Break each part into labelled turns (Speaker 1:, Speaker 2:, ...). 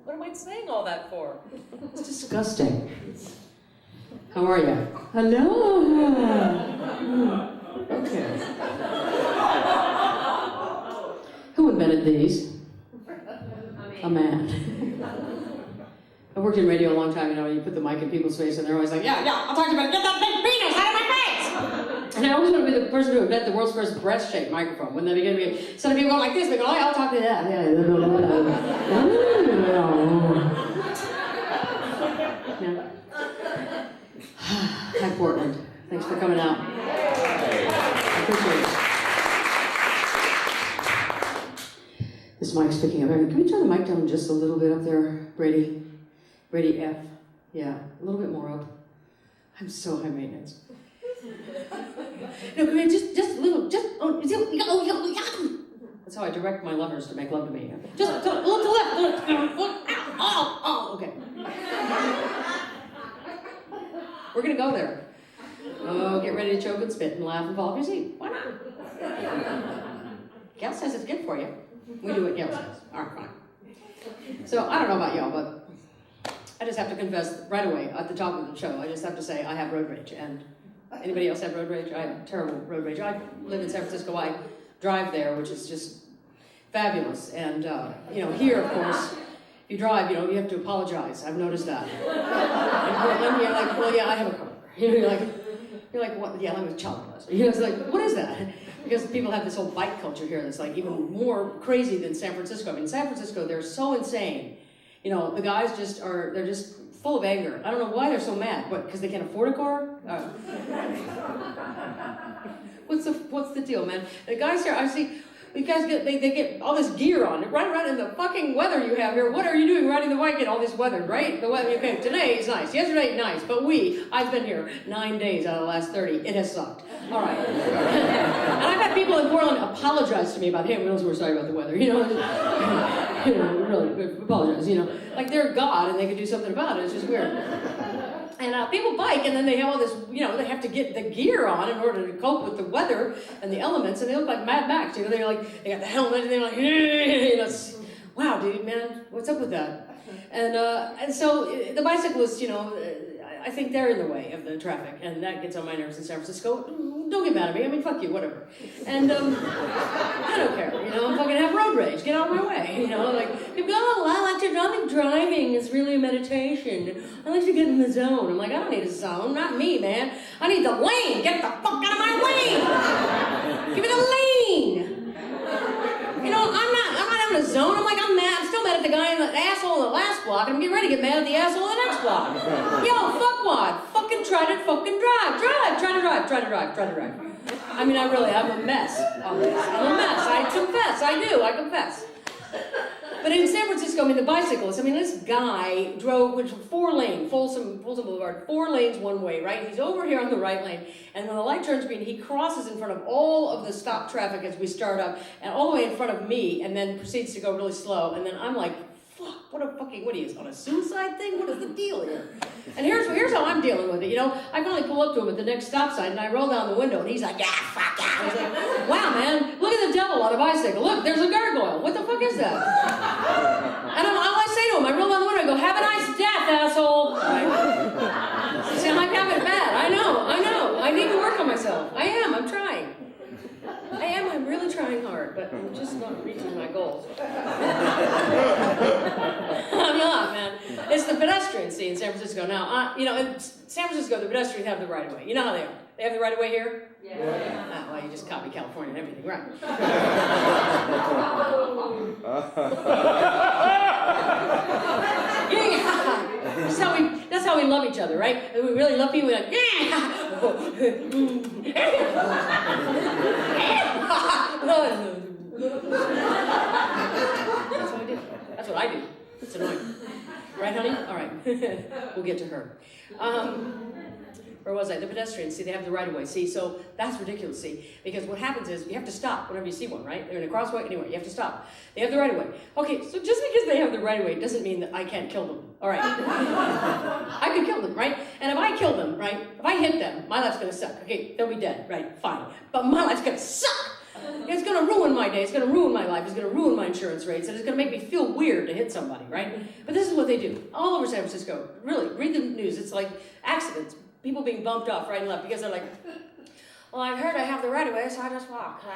Speaker 1: What am I saying all that for?
Speaker 2: It's disgusting. How are you? Hello. Okay. Who invented these? A man. I worked in radio a long time, you know, you put the mic in people's face and they're always like, yeah, I'll talk to you about it. Get that big penis out of my face! And I always want to be the person who invent the world's first breast-shaped microphone. When they get me, some people go like this, they go, oh, I'll talk to that. Yeah. Hi, Portland. Thanks for coming out. I appreciate it. This mic's picking up. Can we turn the mic down just a little bit up there, Brady? Brady F. Yeah, a little bit more up. I'm so high maintenance. No, can we just a little, That's how I direct my lovers to make love to me. Just look to the left. Oh, okay. We're gonna go there. Oh, get ready to choke and spit and laugh and fall off your seat. Why not? Gail says it's good for you. We do what Gail says. All right, fine. So I don't know about y'all, but I just have to confess right away at the top of the show. I just have to say I have road rage. And anybody else have road rage? I have terrible road rage. I live in San Francisco. I drive there, which is just fabulous. And you know, here, of course, you drive, you know, you have to apologize. I've noticed that. In Portland, you're like, well, yeah, I have a car. You know, you're like, what? Yeah, I'm a child molester. You know, it's like, what is that? Because people have this whole bike culture here that's like even more crazy than San Francisco. I mean, San Francisco, they're so insane. You know, the guys they're just full of anger. I don't know why they're so mad. What, because they can't afford a car? What's the deal, man? The guys here, I see, you guys they get all this gear on, right in the fucking weather you have here. What are you doing riding the bike in all this weather, right? The weather, okay, today is nice, yesterday nice, but I've been here 9 days out of the last 30, it has sucked. All right. And I've had people in Portland apologize to me about, hey, we were sorry about the weather, you know? You know, really, apologize, you know? Like they're God and they can do something about it, it's just weird. And people bike, and then they have all this, you know, they have to get the gear on in order to cope with the weather and the elements, and they look like Mad Max, you know, they're like, they got the helmet, and they're like, you know, wow, dude, man, what's up with that? And so the bicyclists, you know, I think they're in the way of the traffic, and that gets on my nerves in San Francisco. Don't get mad at me, I mean, fuck you, whatever. And I don't care, you know, I'm fucking have road rage, get out of my way, you know, like, people go, oh, I like to, I think driving is really a meditation. I like to get in the zone. I'm like, I don't need a zone, not me, man. I need the lane, get the fuck out of my lane! Give me the lane! You know, I'm not having a zone, I'm like, I'm still mad at the guy in the asshole in the last block, and I'm getting ready to get mad at the asshole in the next block. Yo, fuck what? Fucking try to fucking drive. Try to drive. I mean, I'm a mess on this. I'm a mess. I confess. But in San Francisco, I mean, the bicyclists, I mean, this guy drove, which 4-lane, Folsom Boulevard, 4 lanes one way, right? He's over here on the right lane, and when the light turns green, he crosses in front of all of the stop traffic as we start up, and all the way in front of me, and then proceeds to go really slow, and then I'm like, fuck, what he is, on a suicide thing? What is the deal here? And here's how I'm dealing with it, you know? I finally pull up to him at the next stop sign, and I roll down the window, and he's like, yeah, fuck yeah. I was like, wow, man, look at the devil on a bicycle. Look, there's a gargoyle. What the fuck is that? And all I say to him, I roll down the window, I go, have a nice death, asshole. See, I'm having it bad. I know. I need to work on myself. I'm trying. I'm really trying hard, but I'm just not reaching my goals. I'm not, man. It's the pedestrians see in San Francisco now. You know, in San Francisco, the pedestrians have the right of way. You know how they are. They have the right of way here? Yeah. Well, you just copy California and everything, right? Yeah. That's how we love each other, right? And we really love people. We're like, yeah. That's what I do. It's annoying. Right, honey? All right. We'll get to her. Where was I? The pedestrians, see, they have the right-of-way. See, so that's ridiculous, see, because what happens is you have to stop whenever you see one, right? They're in a crosswalk, anyway, you have to stop. They have the right-of-way. Okay, so just because they have the right-of-way doesn't mean that I can't kill them, all right? I could kill them, right? And if I kill them, right, if I hit them, my life's gonna suck. Okay, they'll be dead, right, fine. But my life's gonna suck. It's going to ruin my day. It's going to ruin my life. It's going to ruin my insurance rates. And it's going to make me feel weird to hit somebody, right? But this is what they do. All over San Francisco. Really, read the news. It's like accidents. People being bumped off right and left because they're like, well, I've heard I have the right of way, so I just walk. Oh,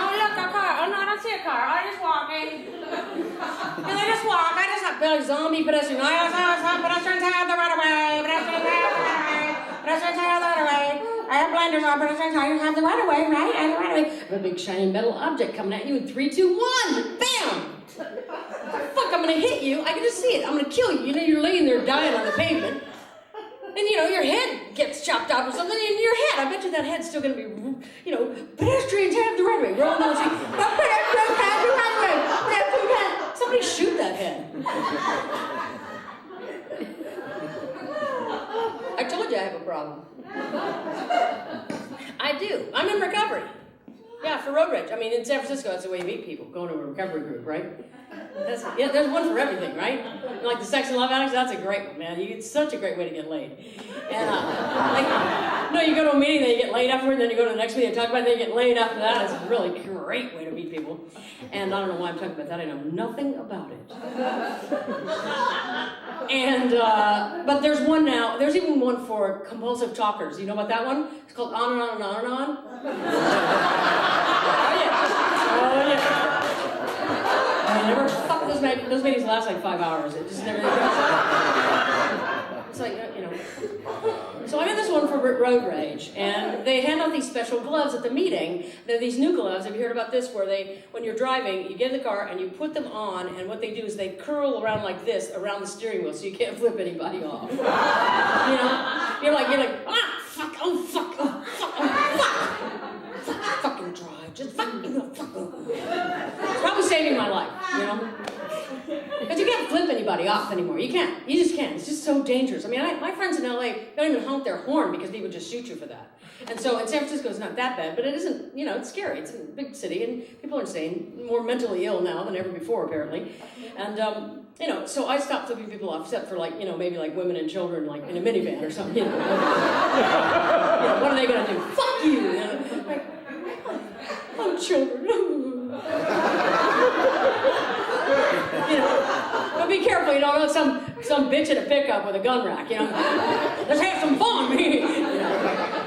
Speaker 2: look, a car. Oh, no, I don't see a car. I'm just walking. And I just walk. I just have like zombie pedestrian. Pedestrians have the right of way. Pedestrians have the right of way. Pedestrians have the right of way. I have blinders on, pedestrians have the right of way, right? I have the right of way. I have a big shiny metal object coming at you in 3, 2, 1. Bam! Fuck, I'm gonna hit you. I can just see it. I'm gonna kill you. You know, you're laying there dying on the pavement. And, you know, your head gets chopped off or something in your head. I bet you that head's still going to be, you know, pedestrians have the right of way. Rolling down the street. Pedestrians have the right of way. Pedestrians have... Somebody shoot that head. I told you I have a problem. I do. I'm in recovery. Yeah, for road rage. I mean, in San Francisco, that's the way you meet people. Going to a recovery group, right? Yeah, there's one for everything, right? Like the sex and love addicts, that's a great one, man. It's such a great way to get laid. And, you go to a meeting, then you get laid afterward, then you go to the next meeting and talk about it, then you get laid after that. It's a really great way to meet people. And I don't know why I'm talking about that. I know nothing about it. And, but there's one now. There's even one for compulsive talkers. You know about that one? It's called On and On and On and On. Oh, yeah. Oh, yeah. Never fuck those meetings last like 5 hours. It just never. It's like, you know. So I'm in this one for road rage, and they hand out these special gloves at the meeting. They're these new gloves. Have you heard about this? Where when you're driving, you get in the car and you put them on, and what they do is they curl around like this around the steering wheel, so you can't flip anybody off. You know, you're like, fuck, oh fuck, oh fuck, oh fuck. Fucking drive, just fucking. It's probably saving my life, you know? Because you can't flip anybody off anymore. You can't. You just can't. It's just so dangerous. I mean, my friends in LA don't even honk their horn because they would just shoot you for that. And so in San Francisco, it's not that bad, but it isn't, you know, it's scary. It's a big city, and people are insane, more mentally ill now than ever before, apparently. And, you know, so I stopped flipping people off, except for, like, you know, maybe like women and children, like in a minivan or something, you know. What are they going to do? Fuck you! You know? Like, oh, children. You know, but be careful, you know, some bitch in a pickup with a gun rack, you know. Let's have some fun, you know.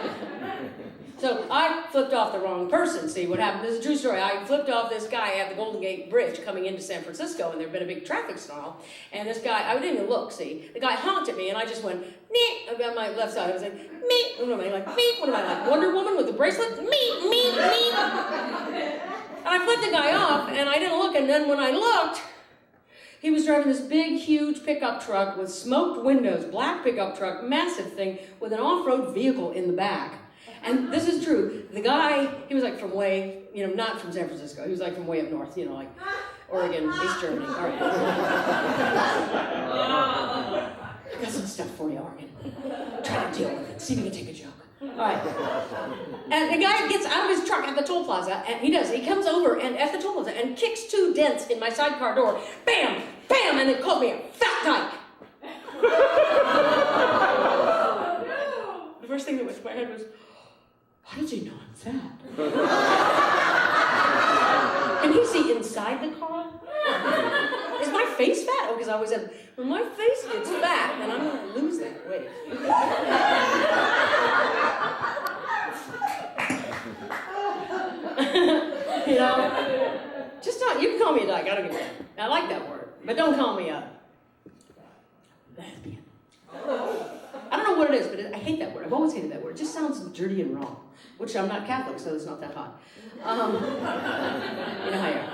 Speaker 2: So I flipped off the wrong person. See what happened? This is a true story. I flipped off this guy at the Golden Gate Bridge coming into San Francisco, and there'd been a big traffic snarl. And this guy, I didn't even look, see. The guy honked at me, and I just went, meep, on my left side. I was like, meep. What am I like? Meep. What am I like? Wonder Woman with the bracelet? Meep, meep, meep. And I flipped the guy off, and I didn't look. And then when I looked, he was driving this big, huge pickup truck with smoked windows, black pickup truck, massive thing, with an off-road vehicle in the back. And this is true. The guy, he was like from way, you know, not from San Francisco. He was like from way up north, you know, like Oregon, East Germany. All right. I got some stuff for you, Oregon. Try to deal with it. See if you can take a joke. All right. And the guy gets out of his truck at the toll plaza, and he comes over and at the toll plaza and kicks 2 dents in my sidecar door. Bam! Bam! And it called me a fat dyke. The first thing that went to my head was, how does he know I'm fat? Can he see inside the car? Is my face fat? Oh, because I always said, when my face gets fat, then I'm going to lose that weight. You know? Just don't, you can call me a dyke, I don't give a damn. I like that word. But don't call me a lesbian. I don't know what it is, but I hate that word. I've always hated that word. It just sounds dirty and wrong. Which I'm not Catholic, so it's not that hot. You know how you are.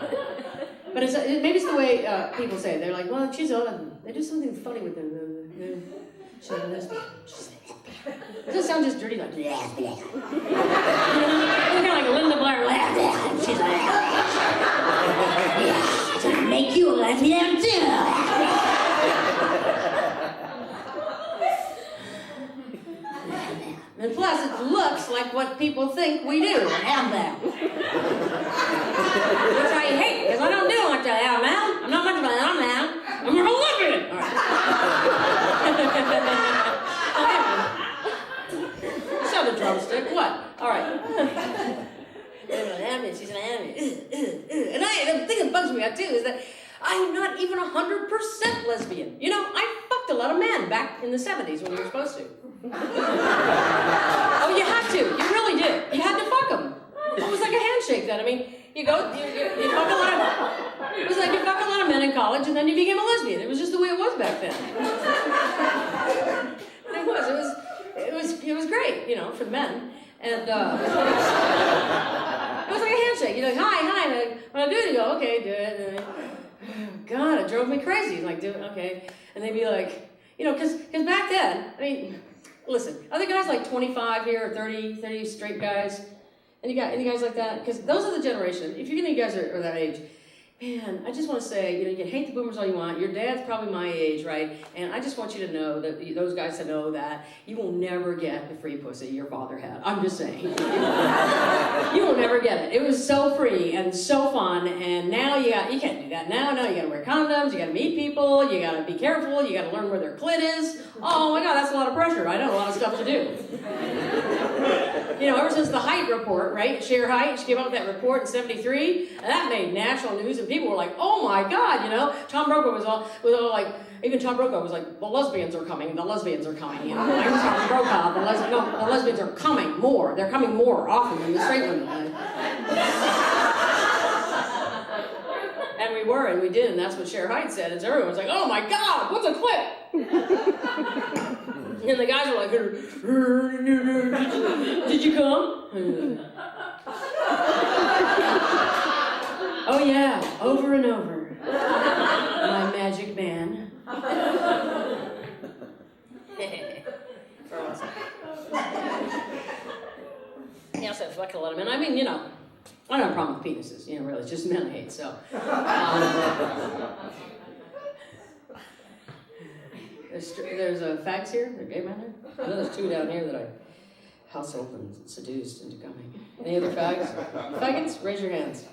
Speaker 2: But maybe it's the way people say it. They're like, well, she's a lesbian. They do something funny with them. She's a lesbian. It doesn't sound just dirty like lesbian. You know, kind of like a Linda Blair lesbian. She's a lesbian. Yeah, to make you a lesbian too. And plus, it looks like what people think we do, have them. Which I hate, because I don't do much of that now. I'm not much of a ham now. I'm more of a lesbian. All right. Saw the drumstick. What? All right. bugs me out too is that I'm not even 100% lesbian. You know, I fucked a lot of men back in the 70s when you were supposed to. Oh, you had to. You really did. You had to fuck them. It was like a handshake then. I mean, you fuck a lot of... It was like you fuck a lot of men in college and then you became a lesbian. It was just the way it was back then. It was great, you know, for the men. And it was like a handshake. You're like, hi. And when I do it, you go, okay, do it. And God, it drove me crazy. Like, do it, okay. And they'd be like, you know, because back then, I mean, listen, are there guys like 25 here or 30 straight guys? Any guys like that? Because those are the generation. If you guys are that age, man, I just want to say, you know, you can hate the boomers all you want. Your dad's probably my age, right? And I just want you to know that those guys to know that you will never get the free pussy your father had. I'm just saying. You will never get it. It was so free and so fun, and now you can't do that now. Now you got to wear condoms, you got to meet people, you got to be careful, you got to learn where their clit is. Oh my God, that's a lot of pressure. I know a lot of stuff to do. You know, ever since the height report, right? Sheer height, she came out with that report in '73, and that made national news, and people were like, "Oh my God!" You know, Tom Brokaw was all like, even Tom Brokaw was like, "The lesbians are coming. The lesbians are coming." You know, like Tom Brokaw, the lesbians are coming more. They're coming more often than the straight women. And we were, and we did, and that's what Sheer Height said. And so everyone was like, "Oh my God, what's a clit?" And the guys were like, did you come? Oh yeah, over and over. My magic man. Yeah, so fuck a lot of men. I mean, you know, I don't have a problem with penises, you know, really. It's just men I hate, so. There's fags here. There are gay men here. I know there's two down here that I hustled and seduced into coming. Any other fags? Faggots? Raise your hands.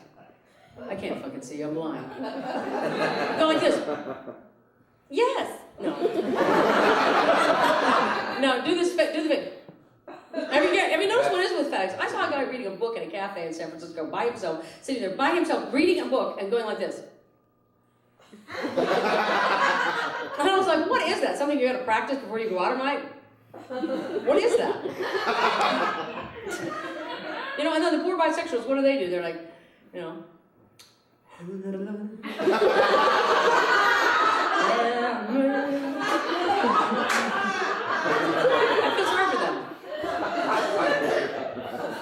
Speaker 2: I can't fucking see you. I'm blind. Go like this. Yes. No. No. Do this. Do the thing. Have you noticed what it is with fags? I saw a guy reading a book in a cafe in San Francisco by himself, sitting there by himself, reading a book and going like this. And I was like, what is that? Something you gotta practice before you go out at night? What is that? You know, and then the poor bisexuals, what do? They're like, you know. I feel sorry for them.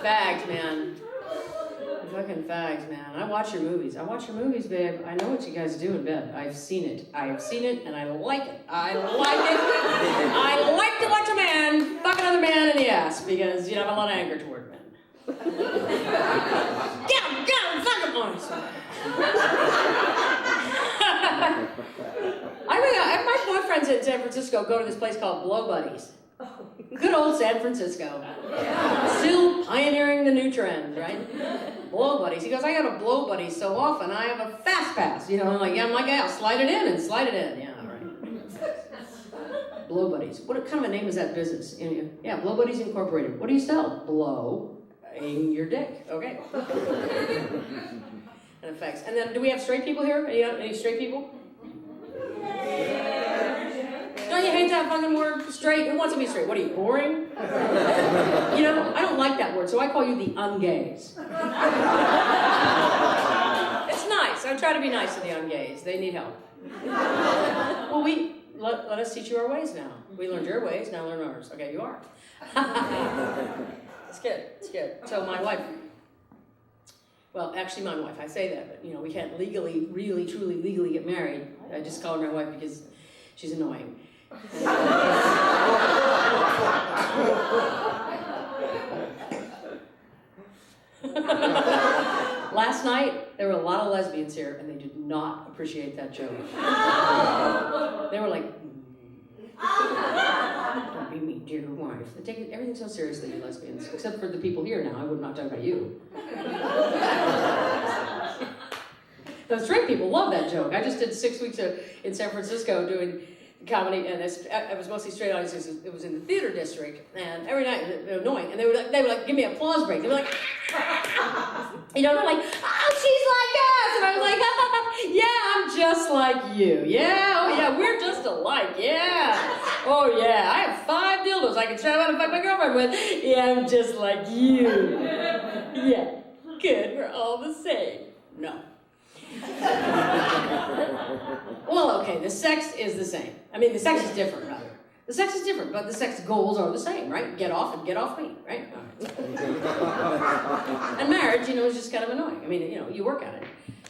Speaker 2: Fags, man. Fucking fags, man. I watch your movies. Babe. I know what you guys do in bed. I've seen it, and I like it. I like to watch a man fuck another man in the ass, because you have a lot of anger toward men. Get him, fuck him! Oh, sorry. My boyfriends in San Francisco go to this place called Blow Buddies. Good old San Francisco. Still pioneering the new trend, right? Blow Buddies. He goes, I got a Blow Buddies so often, I have a fast pass. You know, I'm like, I'll slide it in. Yeah, all right. Blow Buddies. What kind of a name is that business? Yeah, Blow Buddies Incorporated. What do you sell? Blowing your dick. Okay. And effects. And then, do we have straight people here? Any straight people? Don't you hate that fucking word? Straight? Who wants to be straight? What are you, boring? You know, I don't like that word, so I call you the ungays. It's nice. I try to be nice to the ungays. They need help. Well, let us teach you our ways now. We learned your ways, now learn ours. Okay, you are. It's good. So my wife, well, actually my wife, I say that, but you know, we can't legally, really, truly, legally get married. I just call her my wife because she's annoying. Last night, there were a lot of lesbians here, and they did not appreciate that joke. They were like, don't be me, dear wife. They take everything so seriously, you lesbians. Except for the people here now. I would not talk about you. The straight people love that joke. I just did 6 weeks in San Francisco doing comedy, and it was mostly straight audiences. It was in the theater district, and every night they were annoying, and they would like give me an applause break. They were like, you know, they're like, oh, she's like us, and I was like, just like you. Yeah, oh yeah, we're just alike. Yeah. Oh yeah, I have 5 dildos I can strap out and fuck my girlfriend with. Yeah, I'm just like you. Yeah, good, we're all the same. No. Well, okay, the sex is the same. I mean, the sex is different, rather. The sex is different, but the sex goals are the same, right? Get off and get off me, right? And marriage, is just kind of annoying. I mean, you work at it.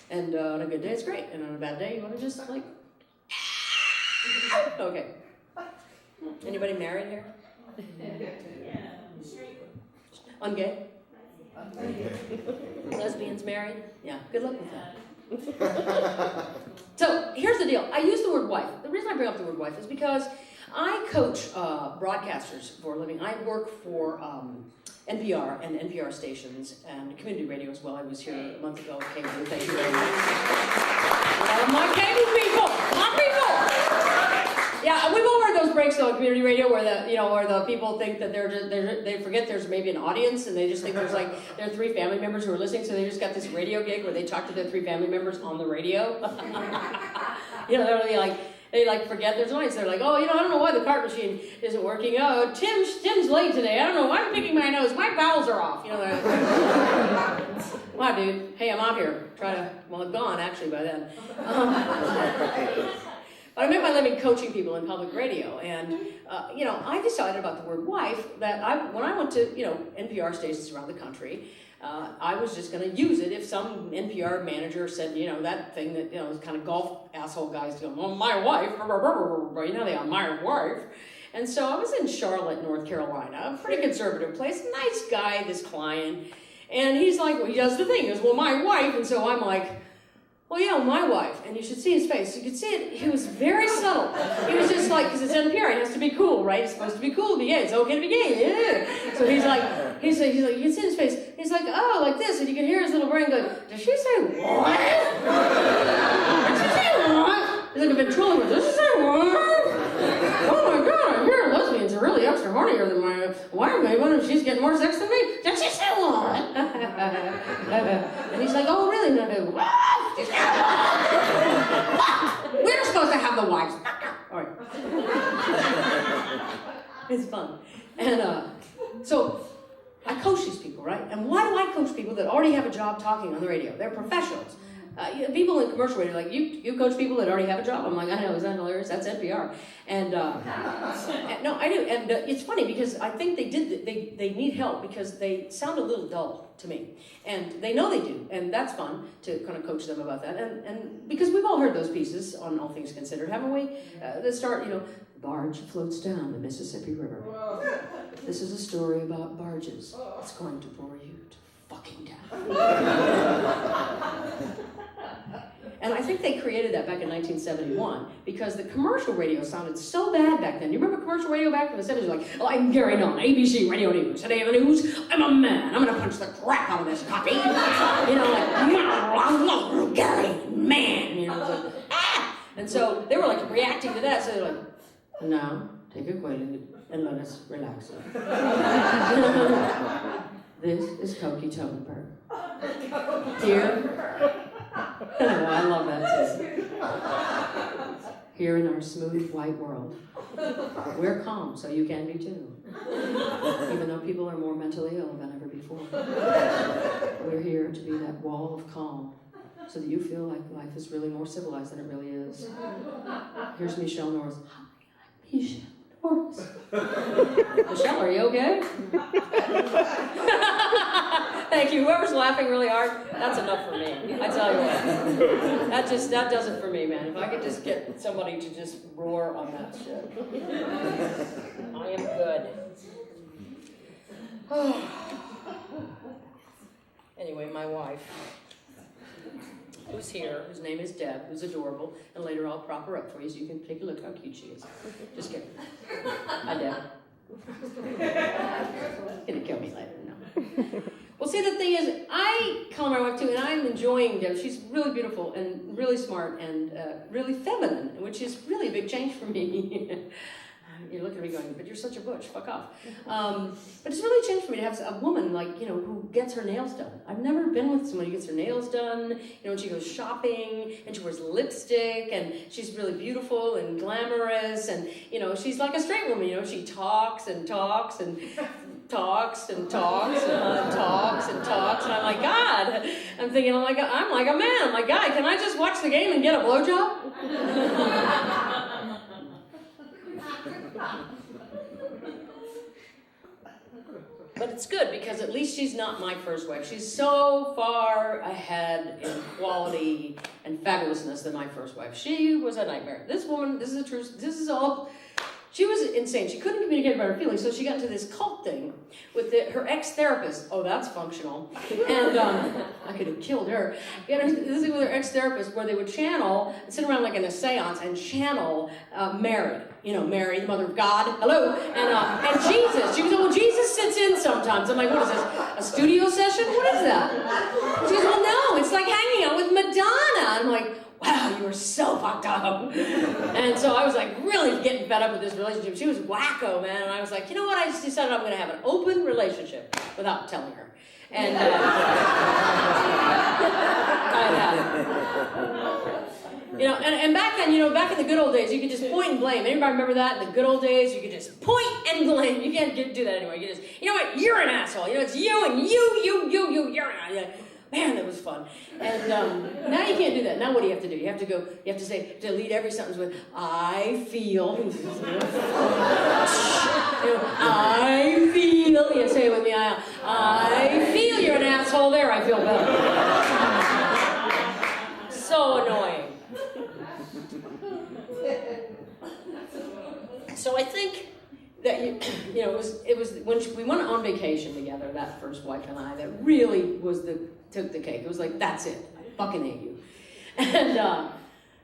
Speaker 2: And on a good day, it's great. And on a bad day, you want to just, like... Okay. Anybody married here?
Speaker 3: Yeah.
Speaker 2: Ungay? Lesbians married? Yeah, good luck with that. So, here's the deal. I use the word wife. The reason I bring up the word wife is because I coach broadcasters for a living. I work for NPR and NPR stations and community radio as well. I was here a month ago. KBOO, thank you very much. My cable people! My people! Yeah, we've all heard those breaks on community radio where the people think that they forget there's maybe an audience and they just think there are 3 family members who are listening, so they just got this radio gig where they talk to their 3 family members on the radio. They forget there's an audience. They're like, oh, I don't know why the cart machine isn't working. Oh, Tim's late today. I don't know why I'm picking my nose. My bowels are off. Wow, dude. Hey, I'm out here. I'm gone actually by then. But I make my living coaching people in public radio, and I decided about the word wife that when I went to NPR stations around the country, I was just going to use it if some NPR manager said that thing that those kind of golf asshole guys do. Well, my wife, they are my wife. And so I was in Charlotte, North Carolina, a pretty conservative place, nice guy, this client, and he's like, well, he does the thing. He goes, well, my wife, and so I'm like. Well, yeah, my wife, and you should see his face. You could see it. He was very subtle. He was just like, because it's NPR, it has to be cool, right? It's supposed to be cool to be gay. It's okay to be gay. Yeah. So he's like, you can see his face. He's like, oh, like this, and you can hear his little brain going, did she say what? Did she say what? He's like a ventriloquist. Did she say what? Oh my God, I hear lesbians are really extra hornier than my wife. I wonder if she's getting more sex than me. Did she say what? And he's like, oh, really? And I go, what? We're supposed to have the wives. All right. It's fun. And so I coach these people, right? And why do I coach people that already have a job talking on the radio? They're professionals. People in commercial radio are like, you coach people that already have a job? I'm like, I know, isn't that hilarious? That's NPR. And no, I do. And it's funny because I think they need help because they sound a little dull to me. And they know they do. And that's fun to kind of coach them about that. And because we've all heard those pieces on All Things Considered, haven't we? That start, barge floats down the Mississippi River. This is a story about barges. It's going to bore you to fucking down. And I think they created that back in 1971 because the commercial radio sounded so bad back then. You remember commercial radio back in the 70s? Like, oh, I'm Gary Nunn, ABC Radio News. Today on the news, I'm a man. I'm going to punch the crap out of this copy. Gary, man. It's like, ah! And so they were like reacting to that. So they're like, now, take a quaalude and let us relax. This is Cokie Totenberg. Here. Oh, I love that too. Here in our smooth white world, we're calm, so you can be too. Even though people are more mentally ill than ever before. We're here to be that wall of calm, so that you feel like life is really more civilized than it really is. Here's Michelle Norris. Hi, I'm Michelle Norris. Michelle, are you okay? Thank you. Whoever's laughing really hard, that's enough for me. I tell you what. That does it for me, man. If I could just get somebody to just roar on that shit. I am good. Anyway, my wife, who's here, whose name is Deb, who's adorable, and later I'll prop her up for you so you can take a look how cute she is. Just kidding. Hi, Deb. Gonna kill me later, no. Well, see, the thing is, I call my wife too, and I'm enjoying Deb. She's really beautiful and really smart and really feminine, which is really a big change for me. You're looking at me going, but you're such a butch, fuck off. But it's really changed for me to have a woman, like, you know, who gets her nails done. I've never been with someone who gets her nails done, you know, and she goes shopping, and she wears lipstick, and she's really beautiful and glamorous, and, you know, she's like a straight woman, you know, she talks and talks and talks and talks and talks and talks, and I'm like, God, I'm thinking, I'm like a man, I'm like, God, can I just watch the game and get a blowjob? But it's good, because at least she's not my first wife. She's so far ahead in quality and fabulousness than my first wife. She was a nightmare. This woman, this is the truth, this is all, she was insane. She couldn't communicate about her feelings, so she got into this cult thing with her ex-therapist. Oh, that's functional. And I could have killed her. This thing with her ex-therapist where they would channel, sit around like in a seance and channel Mary. You know, Mary, the mother of God, hello, and Jesus. She was like, well, Jesus sits in sometimes. I'm like, what is this, a studio session? What is that? She goes, well, no, it's like hanging out with Madonna. I'm like, wow, you are so fucked up. And so I was like really getting fed up with this relationship. She was wacko, man, and I was like, you know what, I just decided I'm gonna have an open relationship without telling her. And I had you know, and back then, you know, back in the good old days, you could just point and blame. Anybody remember that? In the good old days, you could just point and blame. You can't do that anymore. You just, you know what, you're an asshole. You know, it's you and you're an asshole. Man, that was fun. And now you can't do that. Now what do you have to do? You have to go, you have to say, delete every sentence with, I feel. You know, I feel. You say it with me, I feel you're an asshole there. I feel better. So annoying. So I think that, you know, it was when we went on vacation together, that first wife and I, that really took the cake. It was like, that's it. I fucking hate you. And,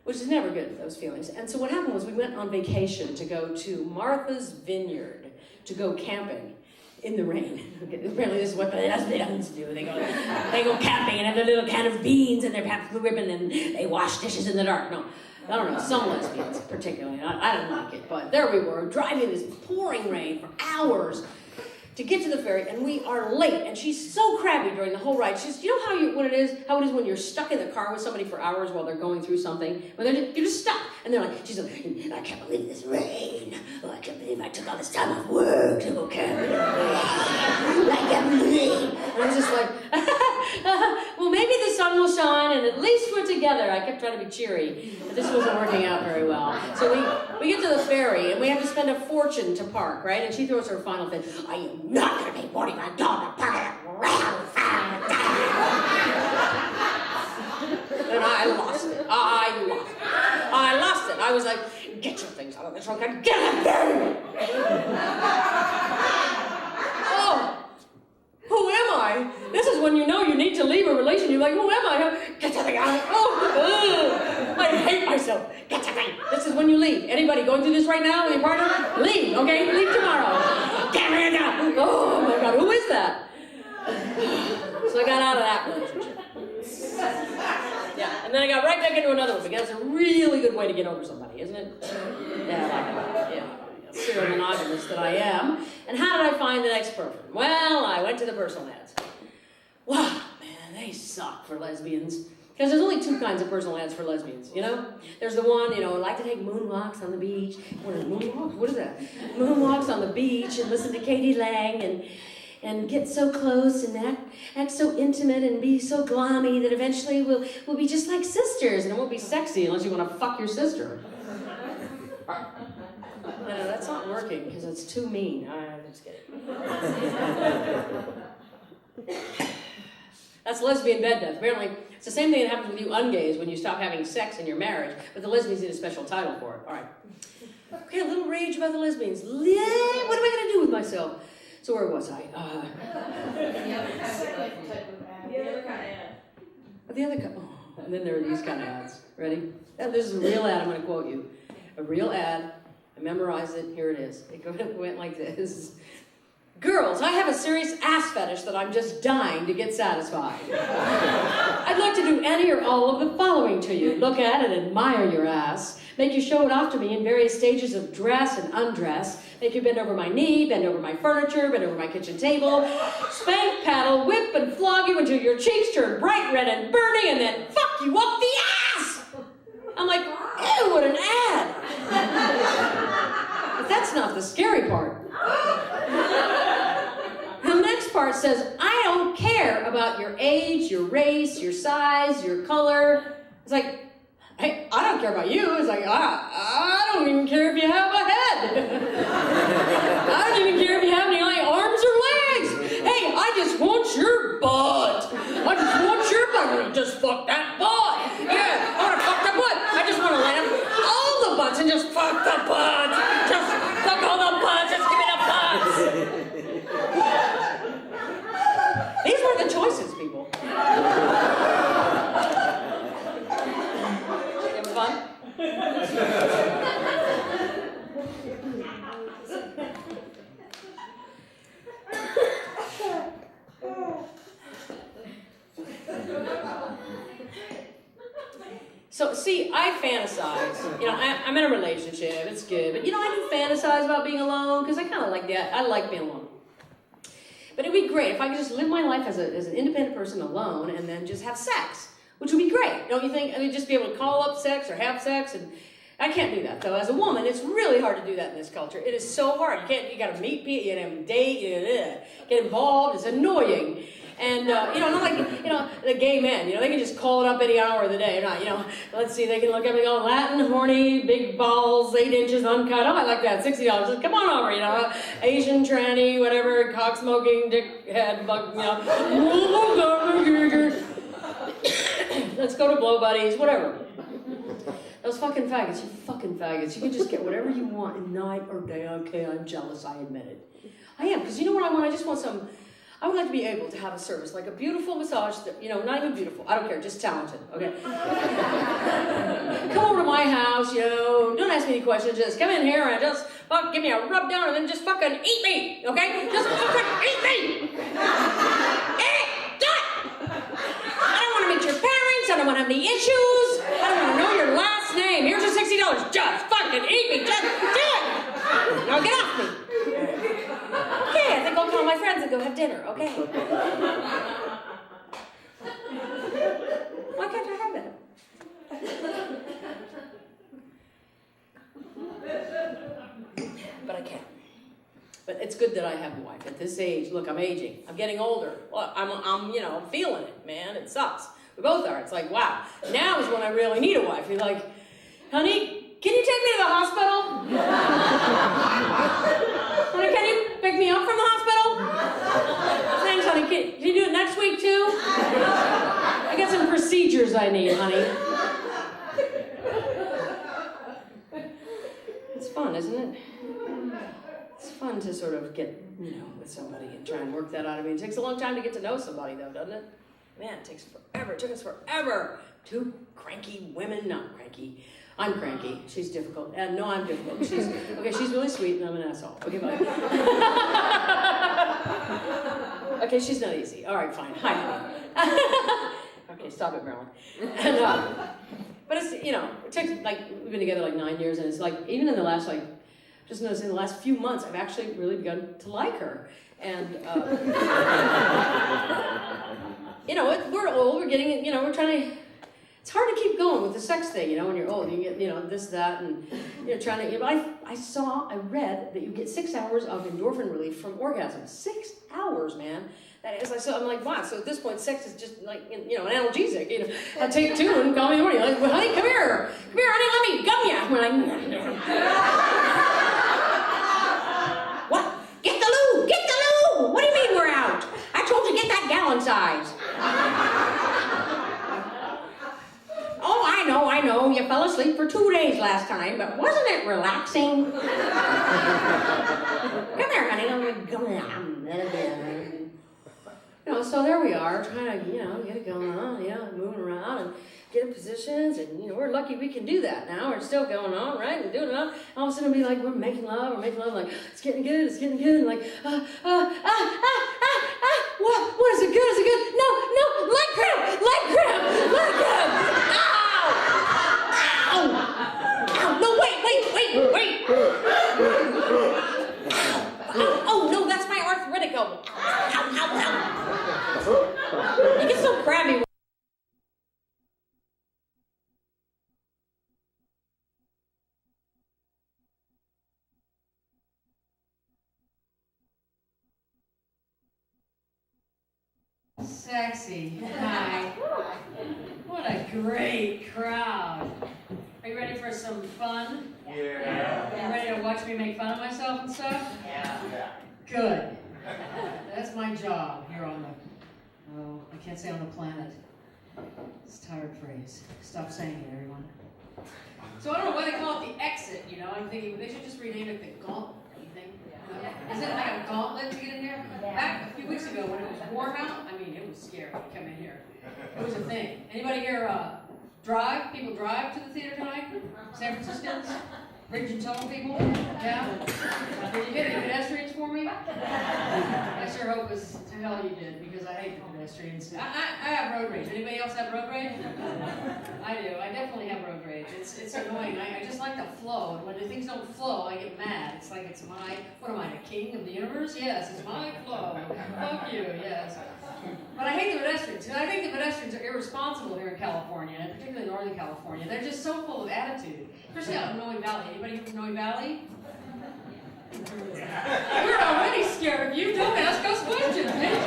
Speaker 2: which is never good, those feelings. And so what happened was we went on vacation to go to Martha's Vineyard to go camping in the rain. Apparently this is what the lesbians do. They go camping and have their little can of beans and their blue ribbon and they wash dishes in the dark. No. I don't know, some lesbians particularly. I didn't like it, but there we were, driving this pouring rain for hours to get to the ferry, and we are late, and she's so crabby during the whole ride. She's, you know how it is when you're stuck in the car with somebody for hours while they're going through something? When you're just stuck, and they're like, she's like, I can't believe this rain. Oh, I can't believe I took all this time off work to go camping. I can't believe. And I was just like, well, maybe the sun will shine, and at least we're together. I kept trying to be cheery, but this wasn't working out very well. So we get to the ferry, and we have to spend a fortune to park, right? And she throws her final fit. I am not going to pay $45 to park around. And I lost it. I lost it. I was like, get your things out of the trunk and get them there. Oh. Who am I? This is when you know you need to leave a relationship. You're like, who am I? Get your thing out. Oh, I hate myself. Get your thing. This is when you leave. Anybody going through this right now with your partner? Leave, okay? Leave tomorrow. Get rid of that. Oh my God, who is that? So I got out of that relationship. Yeah, and then I got right back into another one because it's a really good way to get over somebody, isn't it? Yeah, I like that. Yeah. Serial monogamous that I am. And how did I find the next person? Well, I went to the personal ads. Wow, man, they suck for lesbians. Because there's only two kinds of personal ads for lesbians, you know? There's the one, you know, like to take moonwalks on the beach. What is moonwalks? What is that? Moonwalks on the beach and listen to Katie Lang and get so close and act so intimate and be so glommy that eventually we'll be just like sisters and it won't be sexy unless you want to fuck your sister. No, that's not working because it's too mean. I'm just kidding. That's lesbian bed death. Apparently, it's the same thing that happens with you ungays when you stop having sex in your marriage, but the lesbians need a special title for it. All right. Okay, a little rage about the lesbians. What am I going to do with myself? So where was I?
Speaker 3: The other kind of ad.
Speaker 2: The other kind. Oh, and then there are these kind of ads. Ready? This is a real ad. I'm going to quote you. A real ad. I memorized it. Here it is. It went like this. Girls, I have a serious ass fetish that I'm just dying to get satisfied. I'd like to do any or all of the following to you. Look at and admire your ass. Make you show it off to me in various stages of dress and undress. Make you bend over my knee, bend over my furniture, bend over my kitchen table. Spank, paddle, whip, and flog you until your cheeks turn bright red and burning, and then fuck you up the ass! I'm like, ew, what an ad! But that's not the scary part. The next part says, I don't care about your age, your race, your size, your color. It's like, hey, I don't care about you. It's like, I don't even care if you have a head. I don't even care if you have any arms or legs. Hey, I just want your butt. I just want your butt. Just fuck that butt. Yeah, I want to fuck the butt. I just want to let him all the butts and just fuck the butts. Just fuck all the butts. Just give me the butts. These were the choices, people. Having fun? So, see, I fantasize. You know, I'm in a relationship. It's good. But, you know, I do fantasize about being alone because I kind of like that. I like being alone. But it would be great if I could just live my life as an independent person alone and then just have sex, which would be great. Don't you think? I mean, just be able to call up sex or have sex. And I can't do that, though. As a woman, it's really hard to do that in this culture. It is so hard. You got to meet people, you got to date, get involved. It's annoying. And, you know, not like, you know, the gay men, you know, they can just call it up any hour of the day. Not, you know, let's see, they can look at me going, Latin, horny, big balls, 8 inches, uncut. Oh, I like that, $60. Just come on over, you know, Asian, tranny, whatever, cock smoking, dick head, bug, you know. Let's go to blow buddies, whatever. Those fucking faggots, you fucking faggots. You can just get whatever you want in night or day. Okay, I'm jealous, I admit it. I am, because you know what I want? I just want I would like to be able to have a service, like a beautiful massage, you know, not even beautiful, I don't care, just talented, okay? Come over to my house, you know, don't ask me any questions, just come in here and just give me a rub down and then just fucking eat me, okay? Just fucking eat me! Eat it! Do it! I don't want to meet your parents, I don't want to have any issues, I don't want to know your last name, here's your $60, just fucking eat me, just do it! Now get off me! Okay, I think I'll call my friends and go have dinner, okay? Why can't I have that? But I can't. But it's good that I have a wife at this age. Look, I'm aging. I'm getting older. Well, I'm you know, feeling it, man. It sucks. We both are. It's like, wow. Now is when I really need a wife. You're like, honey, can you take me to the hospital? Honey, can you pick me up from the hospital? Thanks, honey. Can you do it next week, too? I got some procedures I need, honey. It's fun, isn't it? It's fun to sort of get, you know, with somebody and try and work that out. I mean, it takes a long time to get to know somebody, though, doesn't it? Man, it takes forever. It took us forever. Two cranky women, not cranky. I'm cranky. She's difficult. And no, I'm difficult. She's really sweet and I'm an asshole. Okay, bye. Okay, she's not easy. All right, fine. Hi. Okay, stop it, Marilyn. And, but it's, you know, it takes, like, we've been together like 9 years, and it's like, even in the last, like, just noticed in the last few months, I've actually really begun to like her. And, you know, we're old, we're getting, you know, we're trying to, it's hard to keep going with the sex thing, you know, when you're old, you get, you know, this, that, and you're trying to, you know, I read that you get 6 hours of endorphin relief from orgasm. 6 hours, man. That is, I'm like, wow, so at this point, sex is just like, you know, an analgesic, you know. I take 2 and call me in the morning, like, well, honey, come here, honey, let me gum ya. When what? Get the lube! What do you mean we're out? I told you get that gallon size. Oh, I know, you fell asleep for 2 days last time, but wasn't it relaxing? Come here, honey, let me gum ya. You know, so there we are, trying to, you know, get it going on, you know, moving around, and get in positions, and we're lucky we can do that now. We're still going on, right? And doing it all. All of a sudden, it'll be like we're making love, like it's getting good, and like what is it good? Is it good? No, leg cramp. Ow! No, wait. Oh, no, that's my arthritic elbow. Ow. You get so crabby. Sexy. Hi. What a great crowd. Are you ready for some fun?
Speaker 4: Yeah.
Speaker 2: Are you ready to watch me make fun of myself and stuff?
Speaker 4: Yeah.
Speaker 2: Good. That's my job here on the, I can't say on the planet. It's a tired phrase. Stop saying it, everyone. So I don't know why they call it the exit, I'm thinking they should just rename it the gauntlet. Is it like a gauntlet to get in here? Back a few weeks ago when it was warm out, it was scary to come in here. It was a thing. Anybody here drive? People drive to the theater tonight? San Franciscans? Bridge and tunnel people? Yeah? Did you get any pedestrians for me? I sure hope to hell you did, because I hate the pedestrians. I have road rage. Anybody else have road rage? I do. I definitely have road rage. It's annoying. I just like the flow, and when the things don't flow, I get mad. It's like it's my, what am I, the king of the universe? Yes, it's my flow. Fuck you, yes. But I hate the pedestrians, because I think the pedestrians are irresponsible here in California, and particularly Northern California. They're just so full of attitude, especially out in Noe Valley. Anybody here from Noe Valley? We're already scared of you. Don't ask us questions, bitch.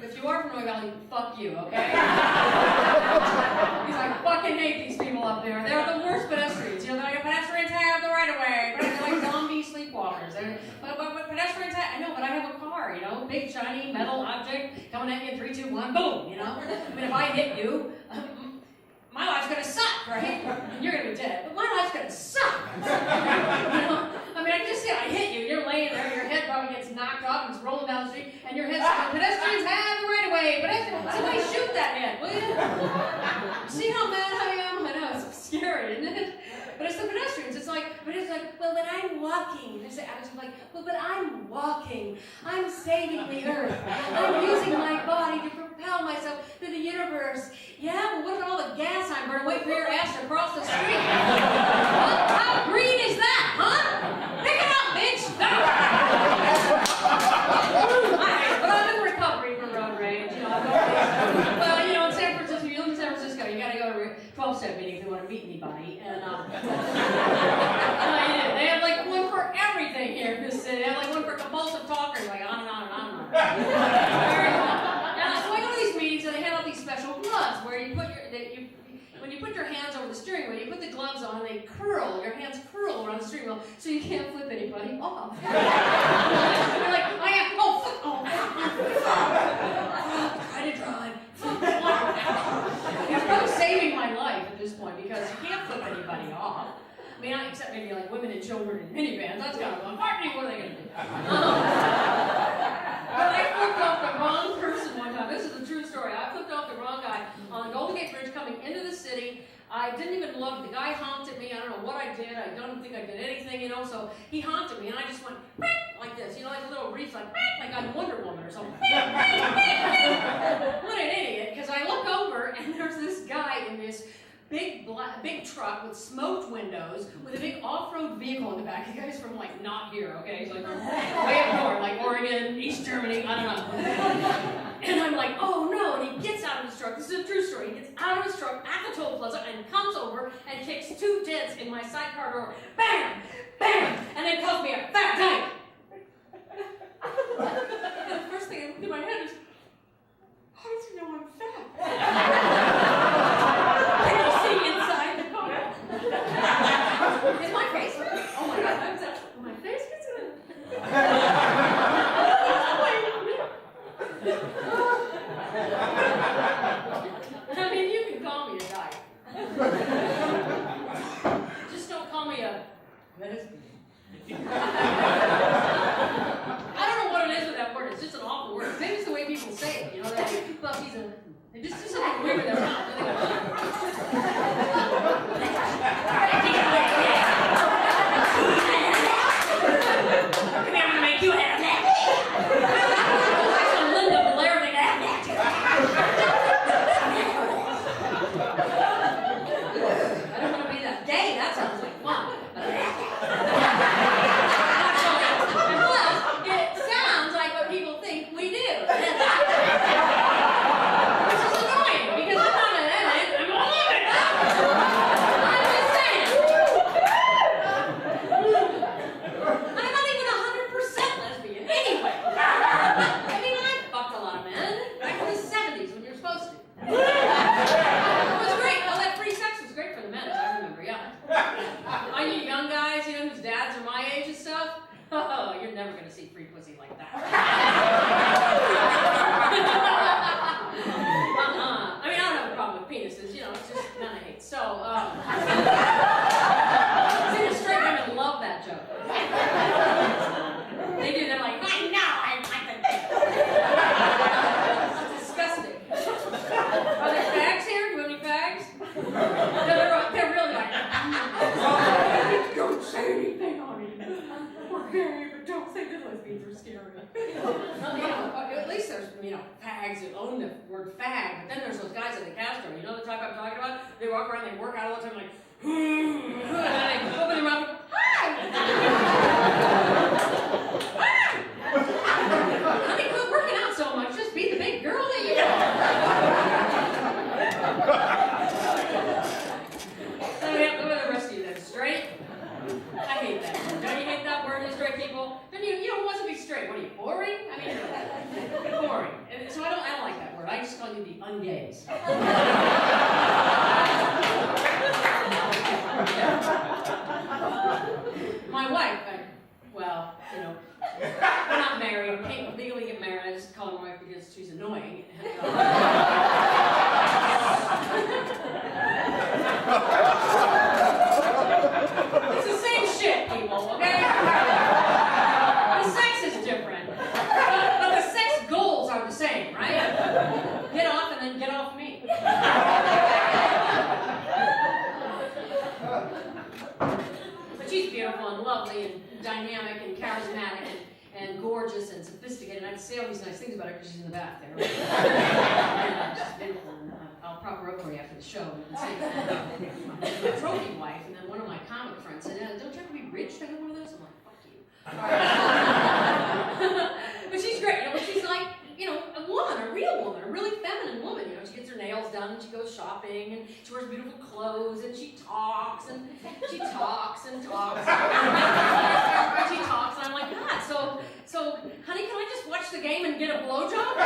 Speaker 2: If you are from Noe Valley, fuck you, okay? Because I fucking hate these people up there. They're the worst pedestrians. Pedestrians have the right of way. They're like zombie sleepwalkers. But pedestrians have, I know, but I have a car, big shiny metal object coming at you in 3, 2, 1, boom, if I hit you, my life's gonna suck, right? And you're gonna be dead, but my life's gonna suck. I just said I hit you, you're laying there, your head probably gets knocked off and it's rolling down the street, and your head's like, pedestrians have the right of way. Somebody shoot that head, will you? See how mad I am? I know, it's scary, isn't it? But it's the pedestrians. It's like, well, but I'm walking. There's the attitude like, well, but I'm walking. I'm saving the earth. I'm using my body to propel myself through the universe. Yeah, well, what about all the gas I'm burning? Wait for your ass to cross the street. How green is that, huh? Pick it up, bitch. But I'm in recovery from road rage. In San Francisco, if you live in San Francisco, you got to go to a 12-step meeting if you want to meet anybody. And they have like one for everything here in this city. They have like one for compulsive talkers, like on and on and on and on. So I go to these meetings and they hand out these special gloves where you put when you put your hands over the steering wheel, you put the gloves on and they curl, your hands curl around the steering wheel so you can't flip anybody off. You're like, try to drive. It's probably saving my life at this point because you can't flip anybody off. Except maybe like women and children in minivans. That's kind of fun. What are they going to do? But I flipped off the wrong person one time. This is a true story. I flipped off the wrong guy on the Golden Gate Bridge coming into the city. I didn't even look. The guy honked at me. I don't know what I did. I don't think I did anything, so he honked at me, and I just went like this, like a little reef, like I'm Wonder Woman or something. What an idiot, because I look over, and there's this guy in this big truck with smoked windows with a big off-road vehicle in the back. The guy's from not here, okay? He's like way up north, like Oregon, East Germany, I don't know. And I'm like, oh no, and he gets out of his truck. This is a true story. He gets out of his truck at the toll plaza and comes over and kicks 2 dents in my sidecar door. Bam! Bam! And then calls me a fat dyke. And the first thing that went through my head is, how does he know I'm fat? Inside the car. Is my face? Oh my God! My face gets in it. You can call me a dyke. Just don't call me a lesbian. I don't know what it is with that word. It's just an awful word. Maybe it's the way people say it. They're like, but he's a. It's just something weird with that see free pussy like that. I mean, I don't have a problem with penises, you know, it's just none I hate. So, see, the straight women love that joke. They do, they're like, I know, I like that. It's disgusting. Are there fags here? Do we have any fags? No, they're really like, don't say anything, honey. We're gay, but don't say the lesbians are scary. Well, you know, at least there's, you know, fags who own the word fag, but then there's those guys at the Castro, you know the type I'm talking about? They walk around, they work out all the time, like, and then they open their mouth, hi! Honey, quit working out so much, just be the big girl that you are. So yeah, what are the rest of you then? Straight? I hate that word. Don't you hate that word, you straight people? Then you don't want to be straight. What are you, boring? I mean, boring. And so I don't like that word. I just call you the ungays. My wife, well, you know, we're not married. We can't legally get married. I just call her my wife because she's annoying. It's the same shit, people, okay? The sex is different. But the sex goals are the same, right? Get off and then get off me. But she's beautiful and lovely and dynamic and charismatic and gorgeous and sophisticated. And I can say all these nice things about her because she's in the back there. Yeah, she's beautiful. And I'll prop her up for you after the show. And say, my trophy wife, and then one of my comic friends said, don't you have to be rich to have one of those? I'm like, fuck you. But she's great. You know, she's like, you know, a woman, a real woman, a really feminine woman. You know, she gets her nails done, and she goes shopping, and she wears beautiful clothes, and she talks, and she talks and talks. And she talks, and I'm like, God, so, honey, can I just watch the game and get a blowjob?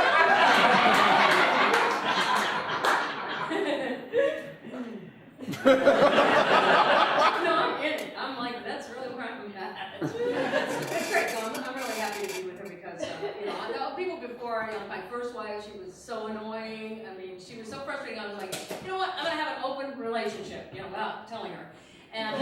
Speaker 2: No, I'm in it. I'm like, that's really where I'm at. It's great. So I'm really happy to be with her because, you know, I know people before, you know, my first wife, she was so annoying. I mean, she was so frustrating. I was like, you know what? I'm going to have an open relationship, you know, without telling her. And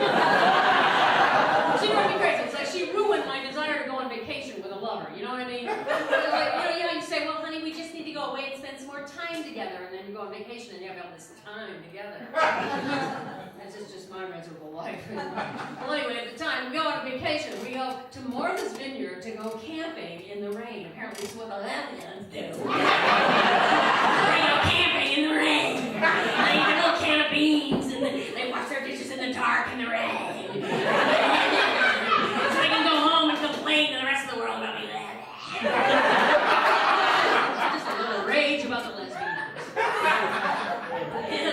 Speaker 2: she drove me crazy. It's like she ruined my desire to go on vacation with a lover. You know what I mean? Like, you say, well, honey, we just need to go away and spend some more time together. And then you go on vacation and you have all this time together. That's just my miserable life. Well, anyway, at the time, we go on a vacation. We go to Martha's Vineyard to go camping in the rain. Apparently, it's what the lesbians do. They go camping in the rain. They eat little can of beans, and they wash their dishes in the dark in the rain. So they can go home and complain to the rest of the world about me. Just a little rage about the lesbians. And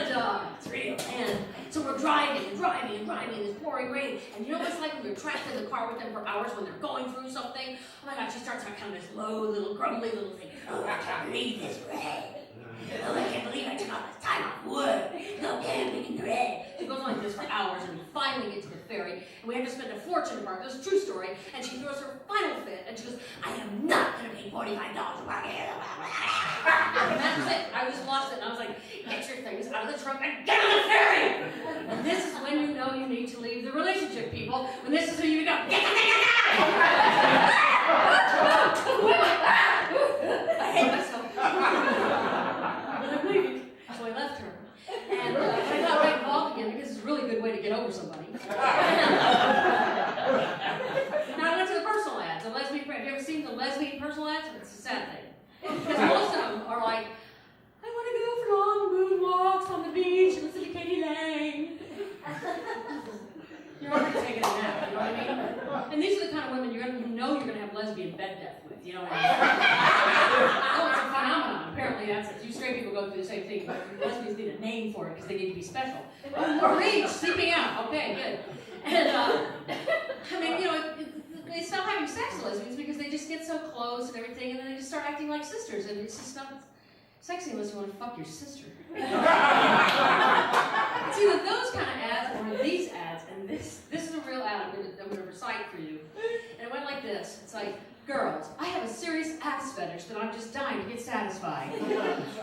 Speaker 2: it's real. And so we're driving in this pouring rain. And you know what it's like when you're trapped in the car with them for hours when they're going through something? Oh my God, she starts kind of this low, little, grumbly little thing. Oh, I can't believe this rain. Oh, I can't believe I took all this time off work. Go camping in the rain. She goes like this for hours, and we finally get to the ferry, and we have to spend a fortune to park. This is a true story. And she throws her final fit, and she goes, I am not going to pay $45 to park here. And that was it. I just lost it, and I was like, get your things out of the trunk and get on the ferry. And this is when you know you need to leave the relationship, people. When this is who you go, get the thing out. I hate myself. I'm leaving. So I left her. And I got right involved again because it's a really good way to get over somebody. Now I went to the personal ads. The lesbian, have you ever seen the lesbian personal ads? It's a sad thing. Because most of them are like, I want to go for long moonwalks on the beach and listen to Katie Lang. You're already taking a nap, you know what I mean? And these are the kind of women you know you're going to have lesbian bed death with, you know what I mean? Oh, it's a phenomenon. Apparently that's it. You straight people go through the same thing, but lesbians need a name for it because they need to be special. Rage, sleeping out. Okay, good. And, I mean, you know, they stop having sex with lesbians because they just get so close and everything, and then they just start acting like sisters, and it's just not sexy unless you want to fuck your sister. It's either those kind of ads or these ads, and this is a real ad I'm going to recite for you. And it went like this. It's like, girl, satisfied.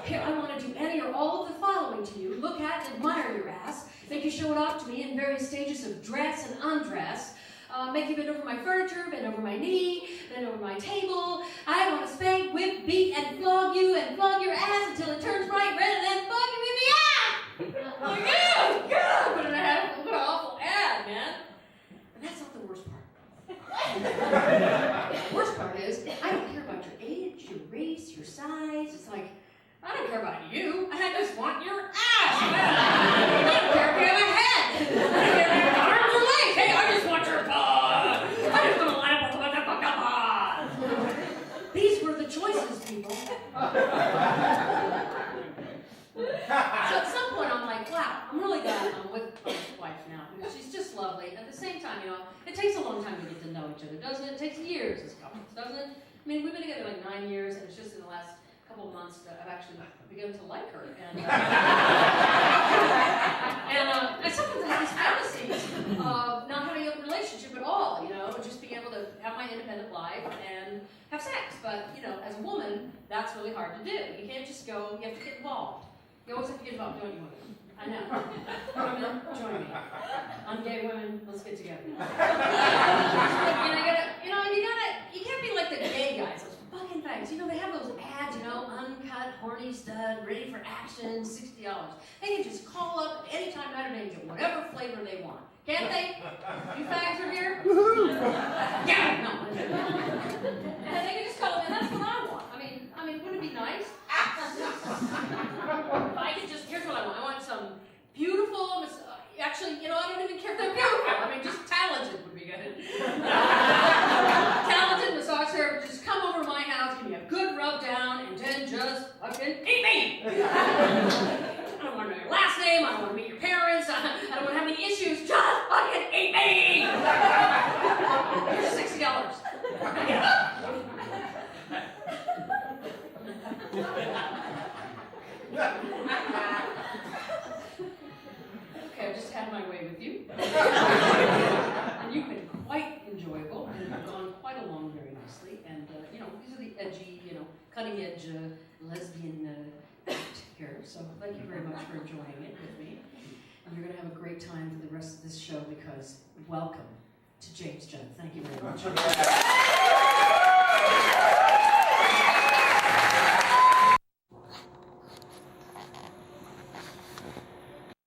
Speaker 2: Here, I want to do any or all of the following to you. Look at and admire your ass. Make you show it off to me in various stages of dress and undress. Make you bend over my furniture, bend over my knee, bend over my table. I want to spank, whip, beat, and flog you and flog your ass until it turns bright red and then fuck you with the ass! Like, oh, God! What an awful ad, man. And that's not the worst part. The worst part is, I don't care about your age, your race, your size. It's like, I don't care about you. I just want your ass. I don't care if you have a head. I don't care if you have arms or legs. Hey, I just want your butt. I just want to line up with the fuck up. These were the choices, people. So at some point, I'm like, wow, I'm really glad I'm with my wife now. She's just lovely. At the same time, you know, it takes a long time to get to know each other, doesn't it? It takes years as couples, doesn't it? I mean, we've been together like 9 years, and it's just in the last couple of months that I've actually begun to like her. And I sometimes have these fantasies of not having a relationship at all, you know, just being able to have my independent life and have sex. But, you know, as a woman, that's really hard to do. You can't just go, you have to get involved. You always have to get involved, don't you, women? I know. Women, join me. I'm gay women, let's get together. You can't be like the gay guys, those fucking fags. You know, they have those ads, you know, uncut, horny stud, ready for action, $60. They can just call up at any time, night or day, and get whatever flavor they want. Can't they? You fags are here? Yeah! No. And they can just call, and that's what I want. I mean, wouldn't it be nice? I could just, here's what I want. I want some beautiful, actually, you know, I don't even care if they're beautiful. I mean, just talented would be good. Talented massage therapist, just come over to my house, give me a good rub down, and then just fucking eat me! I don't want to know your last name, I don't want to meet your parents, I don't want to have any issues, just fucking eat me! Here's $60. Okay, I've just had my way with you. And you've been quite enjoyable and have gone quite along very nicely. And, you know, these are the edgy, you know, cutting edge lesbian act here. So thank you very much for enjoying it with me. And you're going to have a great time for the rest of this show because welcome to James Judd. Thank you very much.